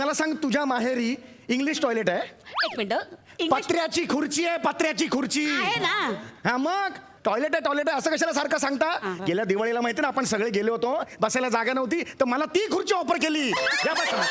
मला सांग तुझ्या माहेरी इंग्लिश टॉयलेट आहे? एक मिनिट पत्र्याची खुर्ची आहे, पत्र्याची खुर्ची आहे ना. हा मग टॉयलेट आहे असं कशाला सारखं सांगता? गेल्या दिवाळीला माहिती ना आपण सगळे गेलो होतो, बसायला जागा नव्हती तर मला ती खुर्ची ऑफर केली. या बसा,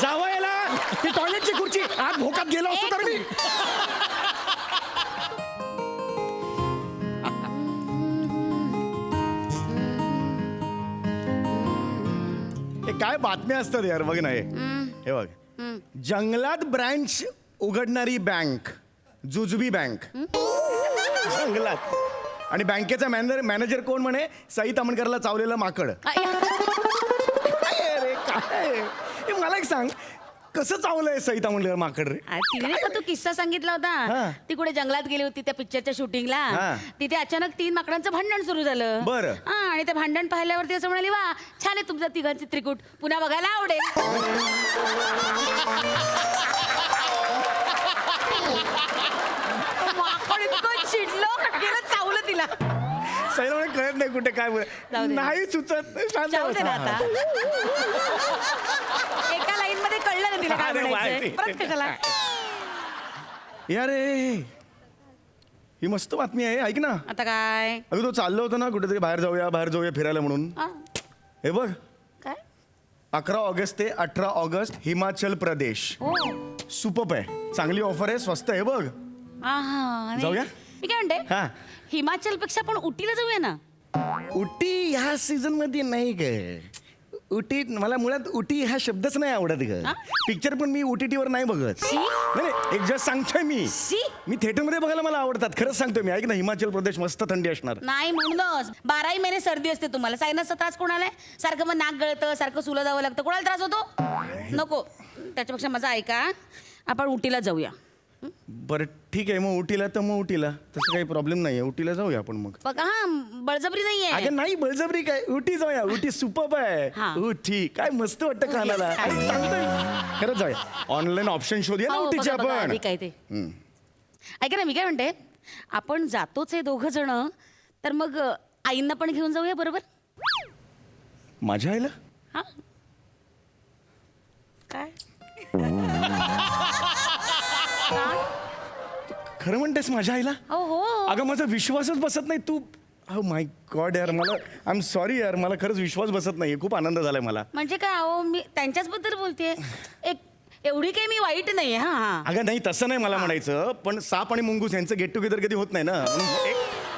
जावयाला ती टॉयलेटची खुर्ची आज भोकात गेलो असतो तर मी. हे काय बातम्या असतात यार, बघ ना हे बघ. जंगलात ब्रँच उघडणारी बँक जुजबी बँक. जंगलात. आणि बँकेचा मॅनेजर कोण म्हणे? सई तामणकरला चावलेलं माकड. काय रे काय हे मला एक सांग, कसं चावलंय सई तामणकर माकड रे? तिने का तू किस्सा सांगितला होता, ती कुठे जंगलात गेली होती त्या पिक्चरच्या शूटिंगला. तिथे अचानक 3 माकडांचं भांडण सुरू झालं. बरं. आणि ते भांडण पाहिल्यावरती असं म्हणाली, वा छान आहे तुमचं तिघांची त्रिकूट, पुन्हा बघायला आवडेल. माकड इतकं चिडलं, गेलं चावलं तिला. सईला म्हणे कळत नाही कुठे काय नाही सुचत. जाऊ दे ना आता. एका लाईन मध्ये कळलं ना तिला काय म्हणायचंय. परत कशाला? यार ही मस्त बातमी आहे, ऐक ना. आता काय? अगं तो चाललो होतो ना कुठेतरी बाहेर जाऊया फिरायला म्हणून. हे बघ, काय 11 ऑगस्ट ते 18 ऑगस्ट हिमाचल प्रदेश. सुपर्ब आहे, चांगली ऑफर आहे, स्वस्त आहे बघ. जाऊया? मी काय म्हणते, हिमाचल पेक्षा पण उटीला जाऊया ना. उटी ह्या सीझन मध्ये नाही ग. उटी मला मुळात उटी हा शब्दच नाही आवडत ग. पिक्चर पण मी OTT वर नाही बघत. नाही एक जस्ट सांगतोय मी थिएटर मध्ये बघायला मला आवडतात. खरंच सांगतोय मी. ऐक ना, हिमाचल प्रदेश मस्त थंडी असणार. नाही म्हणूनच 12ही महिने सर्दी असते तुम्हाला. सायनसचा त्रास कोणाला आहे? सारखं मग नाक गळतं, सारखं सुलं जावं लागतं. कोणाला त्रास होतो? नको. त्याच्यापेक्षा माझा ऐका, आपण उटीला जाऊया. बरं ठीक आहे, मग उटीला तर मग उटीला तसं काही प्रॉब्लेम नाहीये. उटीला जाऊया आपण मग. बघा बळजबरी नाहीये. अगं नाही बळजबरी काय, उटी जाऊया. उटी सुपर्ब आहे. उटी काय मस्त वाटतं खाण्याला. सांगतोय खरंच जाऊया. ऑनलाईन ऑप्शन शोधूया ना उटीचे आपण. काय ते ऐका ना, मी काय म्हणते, आपण जातोच आहे 2 जण, तर मग आईंना पण घेऊन जाऊया बरोबर. माझ्या आईला? हा काय खरं म्हणतेस माझ्या आईला? हो. अगं माझा विश्वासच बसत नाही. तू ओ माय गॉड यार, मला आय एम सॉरी यार, मला खरंच विश्वास बसत नाहीये. खूप आनंद झालाय मला. म्हणजे काय अहो, मी त्यांच्याच बद्दल बोलतेय. एवढी काही मी वाईट नाहीये. हा अगं नाही तसं नाही मला म्हणायचं, पण साप आणि मुंगूस यांचं गेट टुगेदर कधी होत नाही ना.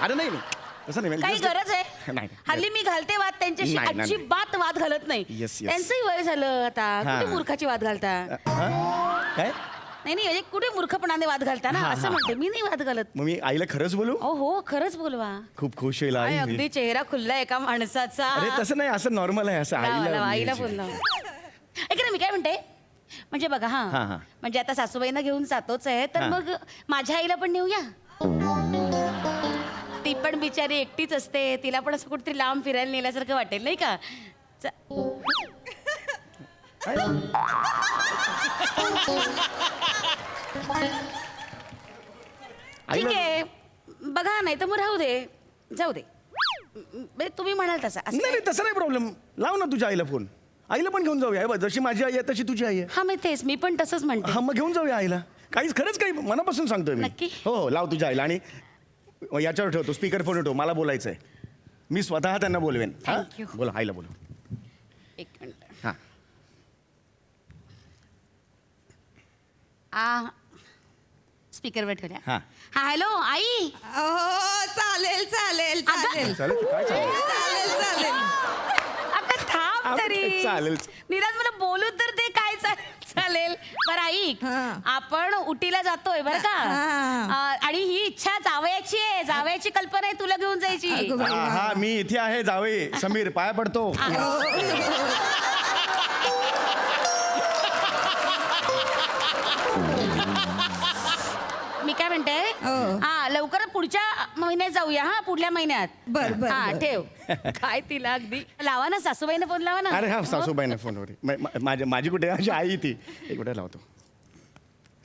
अरे नाही तसं नाही. काही गरज आहे? हल्ली मी घालते वाद त्यांच्याशी, अजिबात वाद घालत नाही. त्यांचंही वय झालं आता, कुठे मूर्खाची वाद घालता? काय? नाही म्हणजे कुठे मूर्खपणाने वाद घालता ना, असं म्हणते मी. नाही वाद घालत. मग मी आईला खरंच बोलू? हो खरंच बोलवा. खूप खुश होईल आई. अगदी चेहरा खुलला एका माणसाचा. अरे तसं नाही, असं नॉर्मल आहे. असं आईला बोलला. ऐक ना, मी काय म्हणते, म्हणजे बघा म्हणजे आता सासूबाईंना घेऊन जातोच आहे, तर मग माझ्या आईला पण नेऊया. ती पण बिचारी एकटीच असते, तिला पण असं कुठेतरी लांब फिरायला नेल्यासारखं वाटेल नाही का? ठीक आहे बघा, नाही तर मग राहू दे, जाऊ दे. तुम्ही म्हणाल तसा. नाही तसं नाही प्रॉब्लेम. लाव ना तुझ्या आईला फोन. आईला पण घेऊन जाऊया. जशी माझी आई आहे तशी तुझी आई आहे. हा मग तेच मी पण तसंच म्हणते. हा मग घेऊन जाऊया आईला. काहीच खरंच काही मनापासून सांगतोय मी. नक्की? हो लाव तुझ्या आईला. आणि याच्यावर ठेवतो, स्पीकर फोन ठेव, मला बोलायचंय. मी स्वतः त्यांना बोलवेन. बोला आईला बोला. एक मिनिट. स्पीकरवर ठेवल्या. हा हॅलो आई. चालेल चालेल चालेल चालेल काय चालेल? चालेल चालेल. आता थांब तरी. चालेल. निराज मला बोलू तर ते. काय चालेल. बरं आई, आपण उटीला जातोय बरं का. आणि ही इच्छा जावयाची आहे. जावयाची कल्पना आहे तुला घेऊन जायची. हा मी इथे आहे जावे. समीर पाया पडतो. मी काय म्हणते, लवकर पुढच्या महिन्यात जाऊया. पुढल्या महिन्यात. बर ठेव. काय तिला अगदी लावा ना, सासूबाईने फोन लावा ना. अरे हा सासूबाईने फोनवर. माझी कुठे माझी आई ती. एक कुठे लावतो,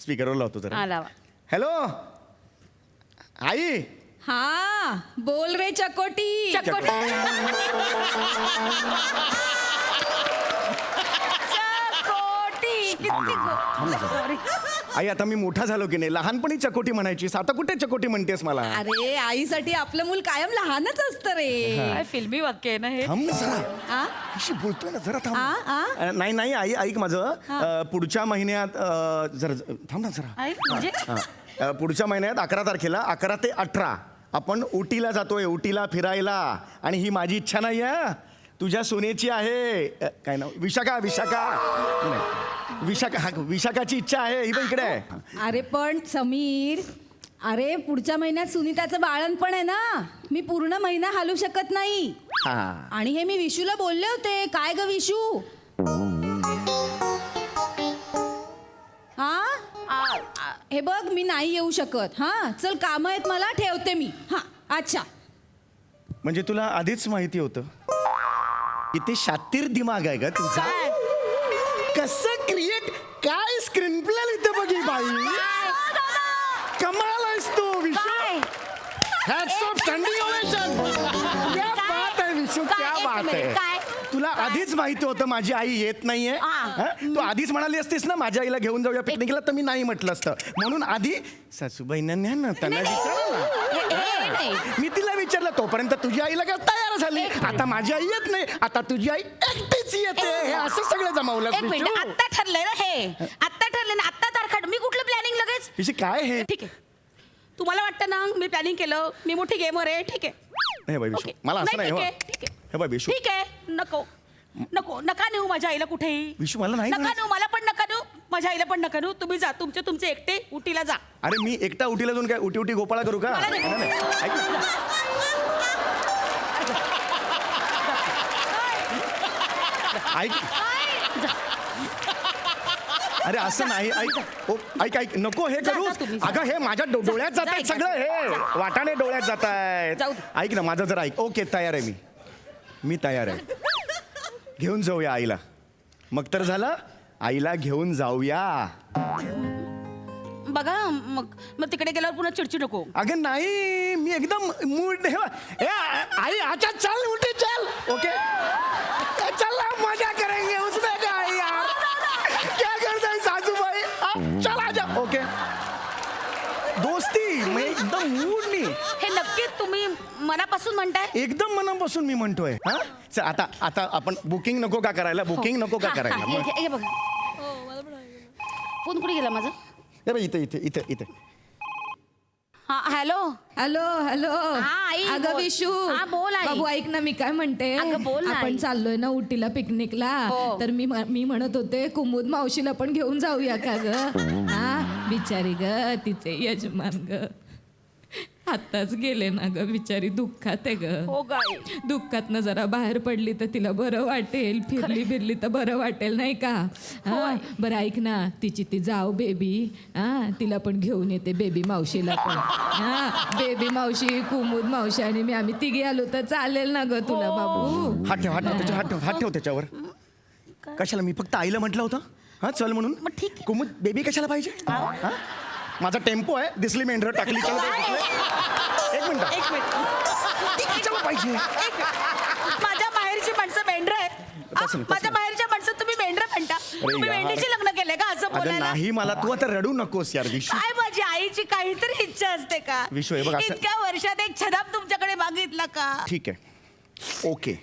स्पीकरवर लावतो जरा. लावा. हॅलो आई. बोल रे चकोटी. थांब ना जरा. सॉरी. आई आता मी मोठा झालो की नाही, लहानपणी चकोटी म्हणायचीस, आता कुठे चकोटी म्हणतेस मला? अरे आईसाठी आपलं मूल कायम लहानच असतं रे. काय फिल्मी वाक्य आहे ना हे. थांब ना जरा. आ? कशी बोलतोय ना जरा आ? थांब. नाही नाही आई ऐक माझं. पुढच्या महिन्यात जरा थांब ना जरा. ऐक म्हणजे पुढच्या महिन्यात 11 तारखेला 11 ते 18 आपण उटीला जातोय, उटीला फिरायला. आणि ही माझी इच्छा नाही आहे, तुझ्या सोनेची आहे. काय नाव? विशाखा. नाही, विशाखाची इच्छा आहे. ही पण इकडे आहे. अरे पण समीर, अरे पुढच्या महिन्यात सुनीताचं बाळणपण आहे ना, मी पूर्ण महिना हालू शकत नाही. हा. आणि हे मी विशूला बोलले होते. काय ग विशू? हा हे बघ, मी नाही येऊ शकत. हा चल, काम आहेत मला, ठेवते मी. हा अच्छा. म्हणजे तुला आधीच माहिती होतं? किती शातीर दिमाग आहे का तुझा? कसं क्रिएट, काय स्क्रीन प्ले लिहिते बघी बाई. कमाल आहेस तू Vishu. Hats off, standing ovation. क्या बात आहे विशू, क्या बात आहे. तुला आधीच माहिती होतं माझी आई येत नाहीये? तू आधीच म्हणाली असतीस ना माझ्या आईला घेऊन जाऊया पिकनिकला, तर मी नाही म्हटलं असतं. म्हणून आधी सासूबाईंना न्या ना, त्यांना विचारा. मी तिला विचारलं, तोपर्यंत तुझी आई लगेच तयार झाली. आता माझी आई येत नाही, आता तुझी आई एकटीच येते. हे असं सगळं जमावलं. एक मिनिट, आत्ता ठरलंय ना हे, आत्ता ठरलं ना, आत्ता तारखा. मी कुठलं प्लॅनिंग लगेच? विषय काय हे? ठीक आहे, तुम्हाला वाटतं ना मी प्लॅनिंग केलं, मी मोठी गेमर आहे. ठीक आहे. हे बाई विशू, मला असं नाही. ठीक हो. आहे, ठीक आहे. हे बाई विशू, ठीक आहे, नका नेऊ माझ्या आईला कुठेही. विशू मला नाही नका म्हणायचं. नेऊ, मला पण नका नेऊ, माझ्या आईला पण नका नेऊ. तुम्ही जा, तुमचे एकटे उटीला जा. अरे मी एकटा उटीला जाऊन काय उटी गोपाळा करू का? मला नाही. नाही, नाही. ऐक ना. ऐक. अरे असं नाही. ऐक नको हे करू. जा तुम्ही, जा. अगं हे माझ्या डोळ्यात जात आहेत जा, सगळं. हे जा. वाटाणे डोळ्यात जात आहेत. जाऊ दे. ऐक ना माझं जर ऐक. ओके, तयार आहे मी तयार आहे. घेऊन जाऊया आईला. मग तर झालं, आईला घेऊन जाऊया. बघा मग तिकडे गेल्यावर पुन्हा चिडचिड नको. अगं नाही, मी एकदम मूड. आई अच्छा चल उठी चल. ओके चल ना, मजा करेंगे उसमें क्या है यार. क्या करता है सासूबाई. चल आजा. ओके दोस्ती, मी एकदम मूडनी, हे नक्की तुम्ही मनापासून म्हणताय? एकदम मनापासून मी म्हणतोय. हा चल, आता आपण बुकिंग नको का करायला? बुकिंग नको का करायला? मग हे बघा, फोन कुठे गेला माझा? हे बघ, इथे. हा हॅलो. Hello hello. हा, आई, अगं बोल. विशू. हा, बोल, आई. बाबू ऐक ना, मी काय म्हणते. अगं, बोल ना, आपण आई. चाललोय ना उटीला पिकनिकला. हो. तर मी म्हणत होते कुमुद मावशीला पण घेऊन जाऊया का ग? हा बिचारी ग, तिचे यजमान ग आत्ताच गेले ना ग, बिचारी दुःखात आहे ग. हो गाई. दुःखातनं जरा बाहेर पडली तर तिला बरं वाटेल, फिरली तर बरं वाटेल नाही का? हा बरं ऐक ना, तिची ती जाव बेबी, हा तिला पण घेऊन येते, बेबी मावशीला पण. हा बेबी मावशी, कुमुद मावशी आणि मी, आम्ही तिघी आलो तर चालेल ना ग तुला बाबू? हात ठेव त्याच्यावर. कशाला? मी फक्त आईला म्हटलं होतं हा चल म्हणून. मग ठीक आहे. कुमुद बेबी कशाला पाहिजे? हा? माझा टेम्पो आहे, दिसली मेंढर टाकली. चला एक मिनिट. ती कशाला पाहिजे? माझ्या माहेरची माणसं मेंढर आहे. तसं नाही. माझ्या माहेरच्या माणसं तुम्ही मेंढर म्हणता? तुम्ही यार. मेंढीशी लग्न केलंय का असं अगं बोलायला? नाही, मला तू आता रडू नकोस यार विशू. काय माझी आईची काहीतरी इच्छा असते का? विशू, हे बघ असं- इतक्या वर्षात एक छदाम तुमच्याकडे मागितला का? ठीक आहे, ओके.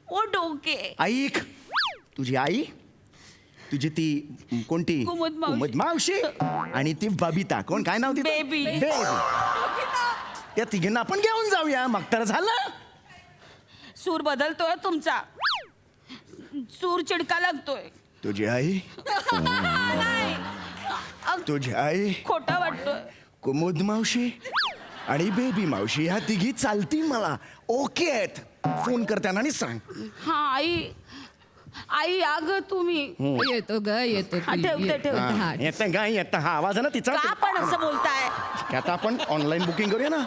ओ डोके. ऐक, तुझी आई, तुझी ती कोणती? कुमुद मावशी. कुमुद मावशी आणि ती बबिता. कोण, काय नाव तिचं? बेबी. त्या तिघींना आपण घेऊन जाऊया, मग तर झालं. सूर बदलतोय तुमचा, सूर चिडका लागतोय. तुझी आई, नाही, तुझी आई, खोटा वाटतोय. कुमुद मावशी आणि बेबी मावशी ह्या तिघी चालतील मला. ओके आहेत. फोन करताना आणि सांग. हा आई अग तुम्ही येतो ग, येतो. हा, ठेव. हा येतं काय येतं? हा आवाज आहे ना तिचा. का पण असं बोलताय? आता आपण ऑनलाईन बुकिंग करूया ना,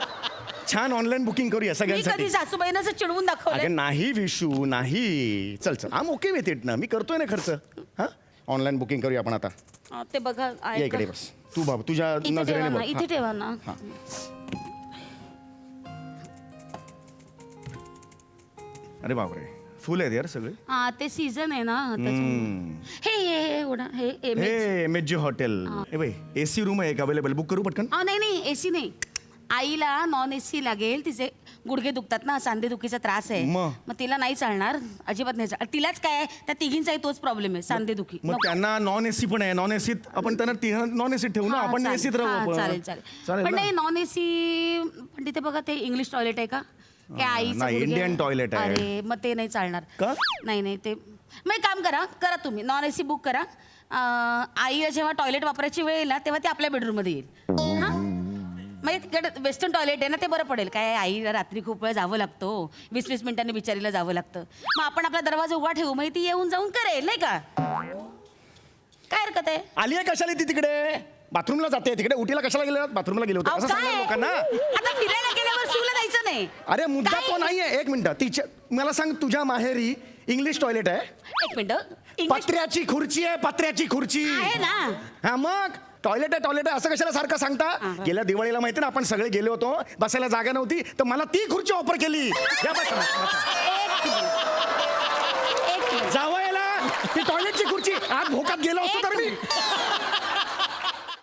छान ऑनलाईन बुकिंग करूया मी सगळ्यांसाठी. कधी सासूबाईंना असं चिडवून दाखवलंय? अगं नाही विशू, नाही. चल आम ओके विथ इट ना, मी करतोय ना खर्च. हा ऑनलाईन बुकिंग करूया आपण आता. हा, ते बघा आहे या का? इकडे बस तू बाबा, तुझ्या इथे नजरेने ठेवा ना, बघ. इथे ठेवा ना. हा. अरे बापरे, फुल आहेत यार सगळे. हा ते सीझन आहे ना त्याच्यामुळे. हे उडा हे हे MSG हॉटेल. हे बाई AC रूम आहे अवेलेबल, बुक करू पटकन. नाही एसी नाही. आईला नॉन एसी लागेल. तिचे गुडघे दुखतात ना, सांधेदुखीचा त्रास आहे. मग तिला नाही चालणार, अजिबात नाही चालणार. तिलाच काय त्या तिघींचाही तोच प्रॉब्लेम आहे, सांधेदुखी. मग त्यांना नॉन AC पण आहे. नॉन एसीत आपण त्यांना नॉन एसीत ठेवू ना, हा, आपण चालेल. एसीत राहू हा, आपण. चालेल पण नाही नॉन एसी. पण तिथे बघा ते इंग्लिश टॉयलेट आहे का काय आईचं नाही, गुडघे- इंडियन टॉयलेट आहे. अरे मग ते नाही चालणार का? नाही ते मग एक काम करा तुम्ही नॉन एसी बुक करा. आईला जेव्हा टॉयलेट वापरायची वेळ येईल ना तेव्हा ती आपल्या बेडरूम मध्ये येईल. हा म्हणजे तिकडे वेस्टर्न टॉयलेट आहे ना, ते बरं पडेल. काय आईला रात्री खूप वेळ जावं लागतो, 20-20 मिनिटांनी बिचारीला जावं लागतं. मग आपण आपला दरवाजा उभा ठेवू, मग ती येऊन जाऊन करेल नाही का. काय हरकत आहे. आली आहे कशाला ती तिकडे बाथरूमला जाते. तिकडे उटीला कशाला गेले, बाथरूमला गेले होते अहो, असं काय? सांगा लोकांना. आता फिरायला गेल्यावर सूला जायचं नाही. अरे मुद्दा काय? तो नाहीये. एक मिनिट, तिच्या मला सांग, तुझ्या माहेरी इंग्लिश टॉयलेट आहे? एक मिनिट इंग्लिश पत्र्याची खुर्ची आहे, पत्र्याची खुर्ची आहे ना. हा मग टॉयलेट आहे असं कशाला सारखं सांगता. गेल्या दिवाळीला माहिती ना आपण सगळे गेलो होतो, बसायला जागा नव्हती तर मला ती खुर्ची ऑफर केली. या बसा, एक मिनिट. जावयाला ती टॉयलेटची खुर्ची. आज भोकात गेलो असतो तर मी